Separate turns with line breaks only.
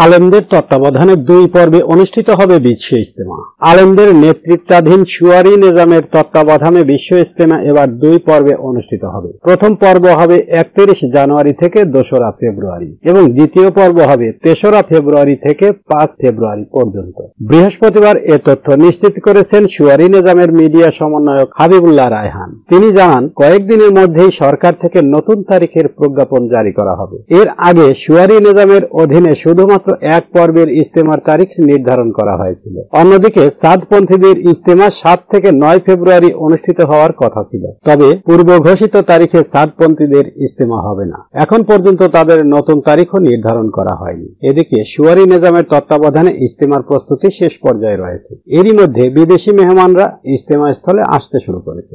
আলেমদের তত্ত্বাবধানে 2 পর্বে অনুষ্ঠিত হবে বিশ্ব ইজতেমা। আলেমদের নেতৃত্বাধীন শুয়ারি নিজামের তত্ত্বাবধানে বিশ্ব ইজতেমা এবার 2 পর্বে অনুষ্ঠিত হবে। প্রথম পর্ব হবে 31 জানুয়ারি থেকে 2রা ফেব্রুয়ারি এবং দ্বিতীয় পর্ব হবে 3রা ফেব্রুয়ারি থেকে 5 ফেব্রুয়ারি পর্যন্ত। বৃহস্পতিবার এ তথ্য নিশ্চিত করেছেন শুয়ারি নিজামের মিডিয়া সমন্বয়ক হাবিবুল্লাহ রায়হান। তিনি জানান, কয়েকদিনের মধ্যেই সরকার থেকে নতুন তারিখের প্রজ্ঞাপন জারি করা হবে। এর আগে শুয়ারি নিজামের অধীনে শুধুমাত্র 1 পর্বের ইজতেমার তারিখ নির্ধারণ করা হয়েছিল। অন্যদিকে সাদপন্থীদের ইজতেমা 7 থেকে 9 ফেব্রুয়ারি অনুষ্ঠিত হওয়ার কথা ছিল। তবে পূর্ব ঘোষিত তারিখে সাদপন্থীদের ইজতেমা হবে না। এখন পর্যন্ত তাদের নতুন তারিখও নির্ধারণ করা হয়নি। এদিকে শুয়ারি নিজামের তত্ত্বাবধানে ইজতেমার প্রস্তুতি শেষ পর্যায়ে রয়েছে। এরই মধ্যে বিদেশি মেহমানরা ইজতেমা স্থলে আসতে শুরু করেছে।